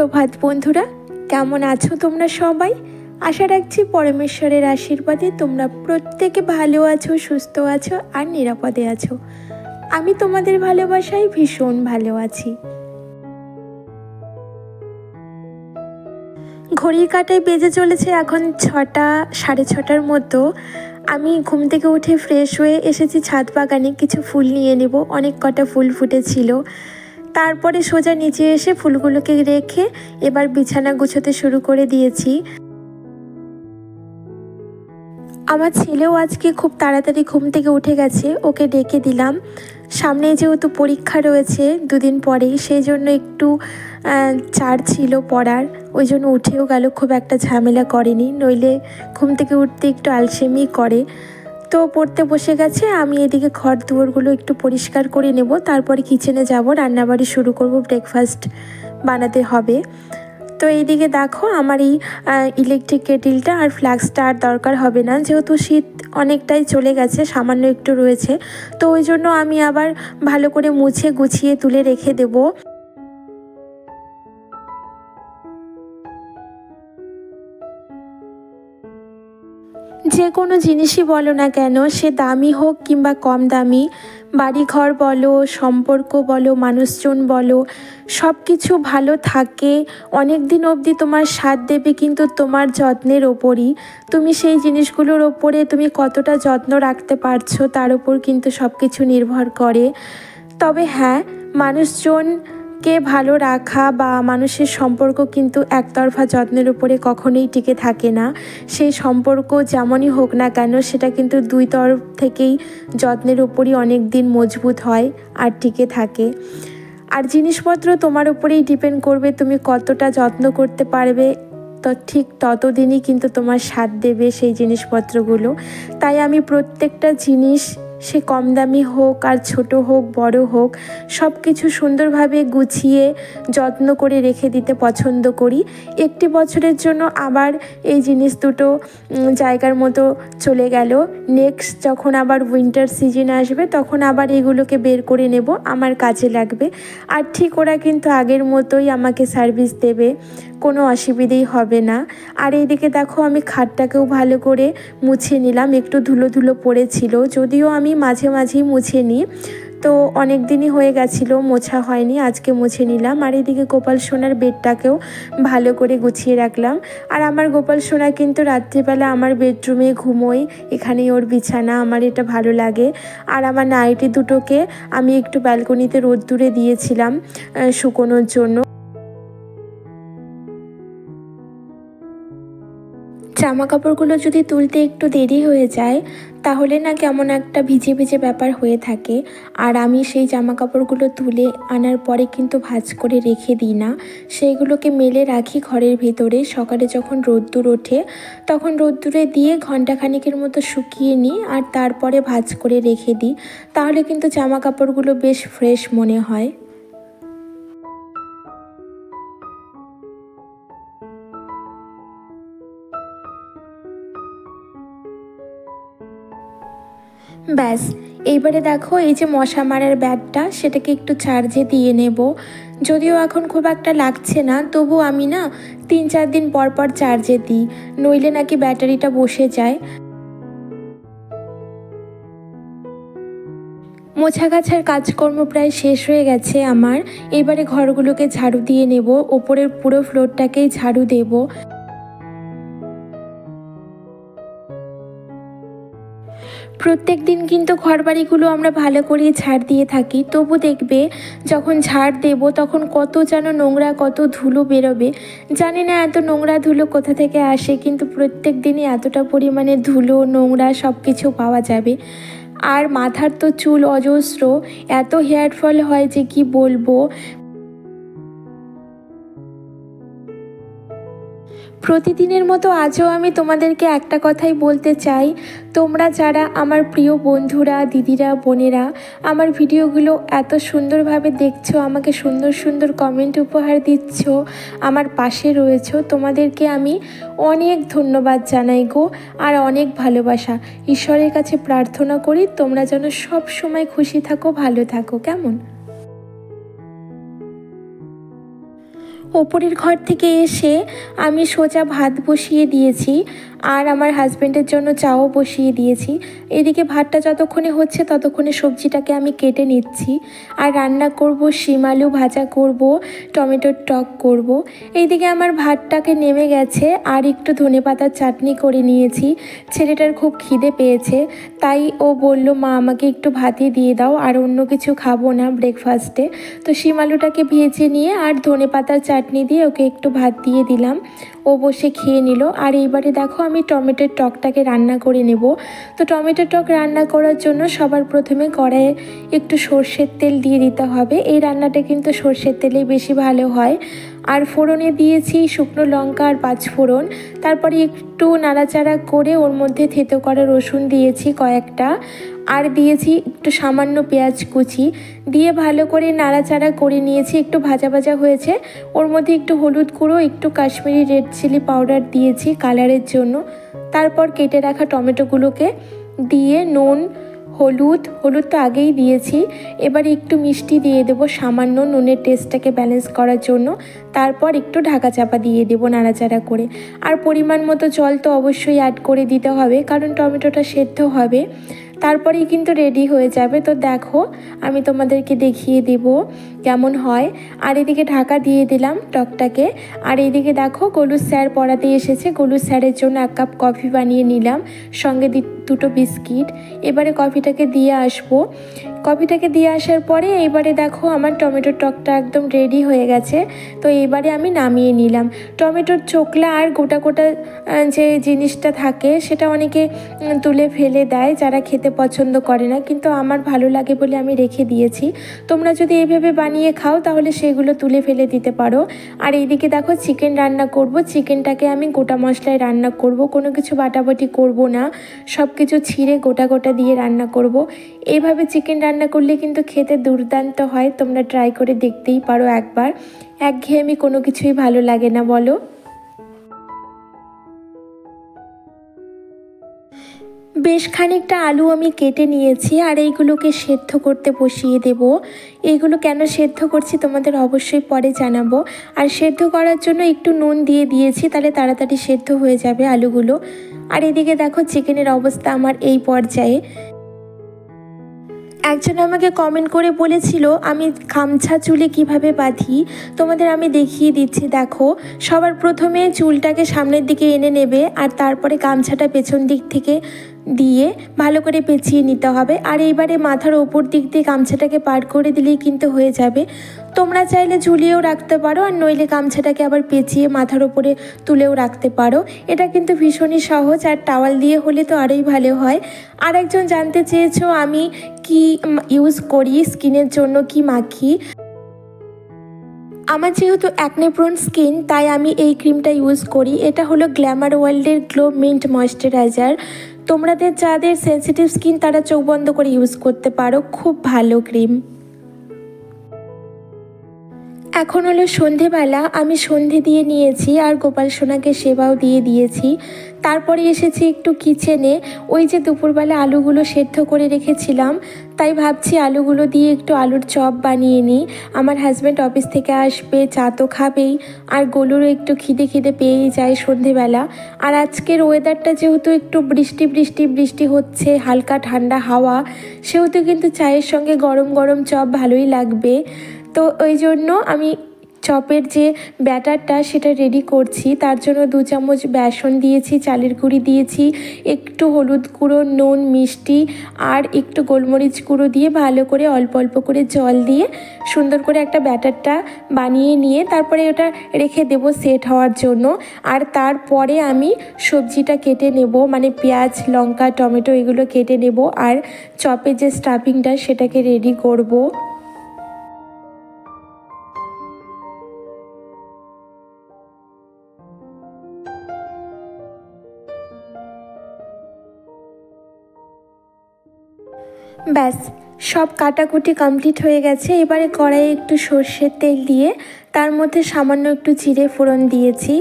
সুপ্রভাত বন্ধুরা, কেমন আছো তোমরা সবাই? আশা রাখছি পরমেশ্বরের আশীর্বাদে তোমরা প্রত্যেকে ভালো আছো, সুস্থ আছো আর নিরাপদে আছো। আমি তোমাদের ভালোবাসায় ভীষণ ভালো আছি। ঘড়ির কাঁটায় বেজে চলেছে এখন 6টা, 6:30টার মতো। আমি ঘুম থেকে উঠে ফ্রেশ হয়ে এসেছি ছাদ বাগানে কিছু ফুল নিয়ে নেব। অনেক কটা ফুল ফুটেছিল। তারপরে সোজা নিচে এসে ফুলগুলোকে রেখে এবার বিছানা গুছোতে শুরু করে দিয়েছি। আমার ছেলেও আজকে খুব তাড়াতাড়ি ঘুম থেকে উঠে গেছে, ওকে ডেকে দিলাম। সামনে যেহেতু পরীক্ষা রয়েছে দুদিন পরেই, সেই জন্য একটু চার ছিল পড়ার, ওই জন্য উঠেও গেল, খুব একটা ঝামেলা করেনি, নইলে ঘুম থেকে উঠতে একটু আলসেমি করে। তো পড়তে বসে গেছে। আমি এদিকে ঘর দুয়ারগুলো একটু পরিষ্কার করে নেব, তারপরে কিচেনে যাব, রান্নাবাড়ি শুরু করব, ব্রেকফাস্ট বানাতে হবে। তো এইদিকে দেখো আমার এই ইলেকট্রিক কেটেলটা আর ফ্লাক্সটা আর দরকার হবে না, যেহেতু শীত অনেকটাই চলে গেছে, সামান্য একটু রয়েছে। তো ওই জন্য আমি আবার ভালো করে মুছে গুছিয়ে তুলে রেখে দেব। যে কোনো জিনিসই বলো না কেন, সে দামি হোক কিংবা কম দামি, বাড়িঘর বলো, সম্পর্ক বলো, মানুষজন বলো, সব কিছু ভালো থাকে অনেক দিন অবধি তোমার সাথ দেবে কিন্তু তোমার যত্নের ওপরই। তুমি সেই জিনিসগুলোর ওপরে তুমি কতটা যত্ন রাখতে পারছো তার উপর কিন্তু সব কিছু নির্ভর করে। তবে হ্যাঁ, মানুষজনকে ভালো রাখা বা মানুষের সম্পর্ক কিন্তু একতরফা যত্নের উপরে কখনোই টিকে থাকে না। সেই সম্পর্ক যেমনই হোক না কেন, সেটা কিন্তু দুই তরফ থেকেই যত্নের উপরই অনেক দিন মজবুত হয় আর টিকে থাকে। আর জিনিসপত্র তোমার উপরেই ডিপেন্ড করবে, তুমি কতটা যত্ন করতে পারবে, তো ঠিক ততদিনই কিন্তু তোমার সাথ দেবে সেই জিনিসপত্রগুলো। তাই আমি প্রত্যেকটা জিনিস, সে কম দামি হোক আর ছোট হোক বড় হোক, সব কিছু সুন্দরভাবে গুছিয়ে যত্ন করে রেখে দিতে পছন্দ করি। একটি বছরের জন্য আবার এই জিনিস দুটো জায়গার মতো চলে গেল, নেক্সট যখন আবার উইন্টার সিজন আসবে তখন আবার এগুলোকে বের করে নেব, আমার কাজে লাগবে। আর ঠিক ওরা কিন্তু আগের মতোই আমাকে সার্ভিস দেবে, কোনো অসুবিধেই হবে না। আর এইদিকে দেখো আমি খাটটাকেও ভালো করে মুছে নিলাম, একটু ধুলো ধুলো পড়েছিল, যদিও আমি মাঝে মাঝেই মুছে নিই, তো অনেক দিনই হয়ে গেছিলো মোছা হয়নি, আজকে মুছে নিলাম। আর এদিকে গোপাল সোনার বেডটাকেও ভালো করে গুছিয়ে রাখলাম। আর আমার গোপাল সোনা কিন্তু রাত্রিবেলা আমার বেডরুমে ঘুমোয়, এখানেই ওর বিছানা, আমার এটা ভালো লাগে। আর আমার নাইটি দুটোকে আমি একটু ব্যালকনিতে রোদ্দুরে দিয়েছিলাম শুকোনোর জন্য। জামা কাপড়গুলো যদি তুলতে একটু দেরি হয়ে যায় তাহলে না কেমন একটা ভিজে ভিজে ব্যাপার হয়ে থাকে। আর আমি সেই জামা কাপড়গুলো তুলে আনার পরে কিন্তু ভাঁজ করে রেখে দিই না, সেইগুলোকে মেলে রাখি ঘরের ভিতরে। সকালে যখন রোদ্দুর ওঠে তখন রোদ্দুরে দিয়ে ঘন্টাখানেকের মতো শুকিয়ে নিই আর তারপরে ভাঁজ করে রেখে দিই, তাহলে কিন্তু জামা কাপড়গুলো বেশ ফ্রেশ মনে হয়। ব্যাস, এইবারে দেখো এই যে মশা মারার ব্যাটটা, সেটাকে একটু চার্জে দিয়ে নেব। যদিও এখন খুব একটা লাগছে না, তবু আমি না 3-4 দিন পর পর চার্জে দিই, নইলে নাকি ব্যাটারিটা বসে যায়। মোছা গাছার কাজকর্ম প্রায় শেষ হয়ে গেছে আমার। এবারে ঘরগুলোকে ঝাড়ু দিয়ে নেব, ওপরের পুরো ফ্লোরটাকেই ঝাড়ু দেব। প্রত্যেক দিন কিন্তু ঘরবাড়িগুলো আমরা ভালো করেই ঝাড় দিয়ে থাকি, তবু দেখবে যখন ঝাড় দেব তখন কত যেন নোংরা, কত ধুলো বেরোবে। জানি না এত নোংরা ধুলো কোথা থেকে আসে, কিন্তু প্রত্যেক দিনই এতটা পরিমাণে ধুলো নোংরা সব কিছু পাওয়া যাবে। আর মাথার তো চুল অজস্র, এত হেয়ার ফল হয় যে কি বলবো। প্রতিদিনের মতো আজও আমি তোমাদেরকে একটা কথাই বলতে চাই, তোমরা যারা আমার প্রিয় বন্ধুরা, দিদিরা, বোনেরা আমার ভিডিওগুলো এত সুন্দরভাবে দেখছো, আমাকে সুন্দর সুন্দর কমেন্ট উপহার দিচ্ছ, আমার পাশে রয়েছো, তোমাদেরকে আমি অনেক ধন্যবাদ জানাই গো, আর অনেক ভালোবাসা। ঈশ্বরের কাছে প্রার্থনা করি তোমরা যেন সব সময় খুশি থাকো, ভালো থাকো, কেমন? ওপরের ঘর থেকে এসে আমি সোজা ভাত বসিয়ে দিয়েছি আর আমার হাজব্যান্ডের জন্য চাও বসিয়ে দিয়েছি। এদিকে ভাতটা যতক্ষণে হচ্ছে ততক্ষণে সবজিটাকে আমি কেটে নিচ্ছি। আর রান্না করব শিম আলু ভাজা করব, টমেটোর টক করব। এইদিকে আমার ভাতটাকে নেমে গেছে আর একটু ধনেপাতার চাটনি করে নিয়েছি। ছেলেটার খুব খিদে পেয়েছে, তাই ও বলল মা আমাকে একটু ভাতই দিয়ে দাও, আর অন্য কিছু খাবো না ব্রেকফাস্টে। তো শিম আলুটাকে ভেজে নিয়ে আর ধনেপাতার চাটনি দিয়ে ওকে একটু ভাত দিয়ে দিলাম। ও বসে খেয়ে নিল। আর এইবারে দেখো আমি টমেটোর টকটাকে রান্না করে নেব। তো টমেটোর টক রান্না করার জন্য সবার প্রথমে কড়াইয়ে একটু সর্ষের তেল দিয়ে দিতে হবে। এই রান্নাটা কিন্তু সর্ষের তেলেই বেশি ভালো হয়। আর ফোড়নে দিয়েছি শুকনো লঙ্কা আর পাঁচফোড়ন। তারপরে একটু নাড়াচাড়া করে ওর মধ্যে থেতো করা রসুন দিয়েছি কয়েকটা, আর দিয়েছি একটু সামান্য পেঁয়াজ কুচি দিয়ে ভালো করে নাড়াচাড়া করে নিয়েছি। একটু ভাজা ভাজা হয়েছে, ওর মধ্যে একটু হলুদ গুঁড়ো, একটু কাশ্মীরি রেড চিলি পাউডার দিয়েছি কালারের জন্য। তারপর কেটে রাখা টমেটোগুলোকে দিয়ে নুন হলুদ তো আগেই দিয়েছি। এবার একটু মিষ্টি দিয়ে দেবো সামান্য, নুনের টেস্টটাকে ব্যালেন্স করার জন্য। তারপর একটু ঢাকা চাপা দিয়ে দেবো নাড়াচাড়া করে। আর পরিমাণ মতো জল তো অবশ্যই অ্যাড করে দিতে হবে, কারণ টমেটোটা সেদ্ধ হবে। তারপরেই কিন্তু রেডি হয়ে যাবে। তো দেখো আমি তোমাদেরকে দেখিয়ে দেব কেমন হয়। আর এদিকে ঢাকা দিয়ে দিলাম টকটাকে। আর এইদিকে দেখো গোলু স্যার পড়াতে এসেছে, গোলু স্যারের জন্য 1 কাপ কফি বানিয়ে নিলাম, সঙ্গে দুটো বিস্কিট। এবারে কফিটাকে দিয়ে আসবো। কফিটাকে দিয়ে আসার পরে এইবারে দেখো আমার টমেটোর টকটা একদম রেডি হয়ে গেছে। তো এইবারে আমি নামিয়ে নিলাম। টমেটোর চোকলা আর গোটা গোটা যে জিনিসটা থাকে সেটা অনেকে তুলে ফেলে দেয় যারা খেতে পছন্দ করে না, কিন্তু আমার ভালো লাগে বলে আমি রেখে দিয়েছি। তোমরা যদি এইভাবে বানিয়ে খাও তাহলে সেগুলো তুলে ফেলে দিতে পারো। আর এইদিকে দেখো চিকেন রান্না করব। চিকেনটাকে আমি গোটা মশলায় রান্না করব, কোনো কিছু বাটাবাটি করব না, সব কিছু ছিঁড়ে গোটা গোটা দিয়ে রান্না করব। এইভাবে চিকেন রান্না করলে কিন্তু খেতে দুর্দান্ত হয়। তোমরা ট্রাই করে দেখতেই পারো একবার। একঘেয়েমি কোনো কিছুই ভালো লাগে না, বলো? বেশ খানিকটা আলু আমি কেটে নিয়েছি আর এইগুলোকে সেদ্ধ করতে বসিয়ে দেব। এইগুলো কেন সেদ্ধ করছি তোমাদের অবশ্যই পরে জানাবো। আর সেদ্ধ করার জন্য একটু নুন দিয়ে দিয়েছি, তাহলে তাড়াতাড়ি সেদ্ধ হয়ে যাবে আলুগুলো। আর এদিকে দেখো চিকেনের অবস্থা আমার এই পর্যায়ে। একজন আমাকে কমেন্ট করে বলেছিল আমি গামছা চুলে কিভাবে বাঁধি, তোমাদের আমি দেখিয়ে দিচ্ছি। দেখো সবার প্রথমে চুলটাকে সামনের দিকে এনে নেবে আর তারপরে গামছাটা পেছন দিক থেকে দিয়ে ভালো করে পেঁচিয়ে নিতে হবে। আর এইবারে মাথার ওপর দিক দিয়ে গামছাটাকে পার করে দিলেই কিন্তু হয়ে যাবে। তোমরা চাইলে ঝুলিয়েও রাখতে পারো, আর নইলে গামছাটাকে আবার পেঁচিয়ে মাথার ওপরে তুলেও রাখতে পারো। এটা কিন্তু ভীষণই সহজ, আর টাওয়াল দিয়ে হলে তো আরোই ভালো হয়। আর একজন জানতে চেয়েছো আমি কি ইউজ করি স্কিনের জন্য, কি মাখি। আমার যেহেতু অ্যাকনে প্রোন স্কিন, তাই আমি এই ক্রিমটা ইউজ করি। এটা হলো গ্ল্যামার ওয়ার্ল্ডের গ্লো মিন্ট ময়েশ্চারাইজার। তোমাদের যাদের সেন্সিটিভ স্কিন তারা চোখ বন্ধ করে ইউজ করতে পারো, খুব ভালো ক্রিম। এখন হলো সন্ধেবেলা, আমি সন্ধে দিয়ে নিয়েছি আর গোপাল সোনাকে সেবাও দিয়ে দিয়েছি। তারপরে এসেছি একটু কিচেনে। ওই যে দুপুরবেলা আলুগুলো সেদ্ধ করে রেখেছিলাম, তাই ভাবছি আলুগুলো দিয়ে একটু আলুর চপ বানিয়ে নিই। আমার হাজব্যান্ড অফিস থেকে আসবে, চা তো খাবেই, আর গোলুরও একটু খিদে পেয়েই যায় সন্ধেবেলা। আর আজকের ওয়েদারটা যেহেতু একটু বৃষ্টি হচ্ছে, হালকা ঠান্ডা হাওয়া, সেহেতু কিন্তু চায়ের সঙ্গে গরম গরম চপ ভালোই লাগবে। তো ওই জন্য আমি চপের যে ব্যাটারটা সেটা রেডি করছি। তার জন্য 2 চামচ বেসন দিয়েছি, চালের গুঁড়ি দিয়েছি, একটু হলুদ গুঁড়ো, নুন, মিষ্টি আর একটু গোলমরিচ গুঁড়ো দিয়ে ভালো করে অল্প অল্প করে জল দিয়ে সুন্দর করে একটা ব্যাটারটা বানিয়ে নিয়ে তারপরে ওটা রেখে দেব সেট হওয়ার জন্য। আর তারপরে আমি সবজিটা কেটে নেব, মানে পেঁয়াজ, লঙ্কা, টমেটো এগুলো কেটে নেব, আর চপের যে স্টাফিংটা সেটাকে রেডি করব। ব্যাস সব কাটাকুটি কমপ্লিট হয়ে গেছে। এবারে কড়াইয়ে একটু সর্ষের তেল দিয়ে তার মধ্যে সামান্য একটু জিরে ফোড়ন দিয়েছি।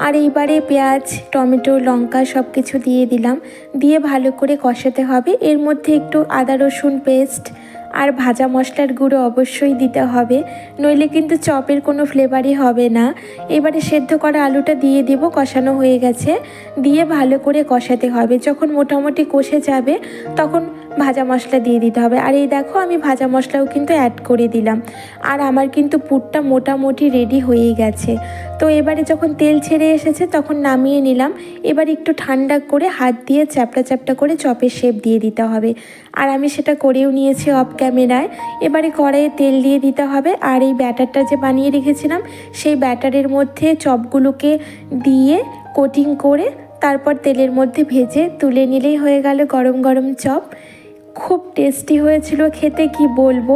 আর এইবারে পেঁয়াজ, টমেটো, লঙ্কা সব কিছু দিয়ে দিলাম, দিয়ে ভালো করে কষাতে হবে। এর মধ্যে একটু আদা রসুন পেস্ট আর ভাজা মশলার গুঁড়ো অবশ্যই দিতে হবে, নইলে কিন্তু চপের কোনো ফ্লেভারই হবে না। এবারে সেদ্ধ করা আলুটা দিয়ে দিব, কষানো হয়ে গেছে, দিয়ে ভালো করে কষাতে হবে। যখন মোটামুটি কষে যাবে তখন ভাজা মশলা দিয়ে দিতে হবে। আর এই দেখো আমি ভাজা মশলাও কিন্তু অ্যাড করে দিলাম। আর আমার কিন্তু পুরটা মোটামুটি রেডি হয়ে গেছে। তো এবারে যখন তেল ছেড়ে এসেছে তখন নামিয়ে নিলাম। এবার একটু ঠান্ডা করে হাত দিয়ে চ্যাপটা চ্যাপটা করে চপের শেপ দিয়ে দিতে হবে। আর আমি সেটা করেও নিয়েছি অফ ক্যামেরায়। এবারে কড়াইয়ে তেল দিয়ে দিতে হবে, আর এই ব্যাটারটা যে বানিয়ে রেখেছিলাম সেই ব্যাটারের মধ্যে চপগুলোকে দিয়ে কোটিং করে তারপর তেলের মধ্যে ভেজে তুলে নিলেই হয়ে গেল গরম গরম চপ। খুব টেস্টি হয়েছিল খেতে, কি বলবো।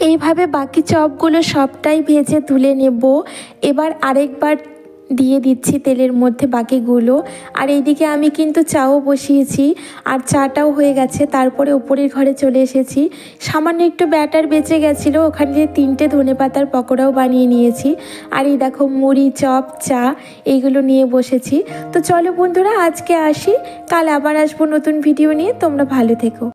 এইভাবে বাকি চপগুলো সবটাই ভেজে তুলে নেব। এবার আরেকবার দিয়ে দিচ্ছি তেলের মধ্যে বাকিগুলো। আর এইদিকে আমি কিন্তু চাও বসিয়েছি, আর চাটাও হয়ে গেছে। তারপরে উপরের ঘরে চলে এসেছি, সামান্য একটু ব্যাটার বেঁচে গেছিলো, ওখানে 3টে ধনেপাতার পকোড়াও বানিয়ে নিয়েছি। আর এই দেখো মুড়ি, চপ, চা এইগুলো নিয়ে বসেছি। তো চলো বন্ধুরা, আজকে আসি, কাল আবার আসবো নতুন ভিডিও নিয়ে। তোমরা ভালো থেকো।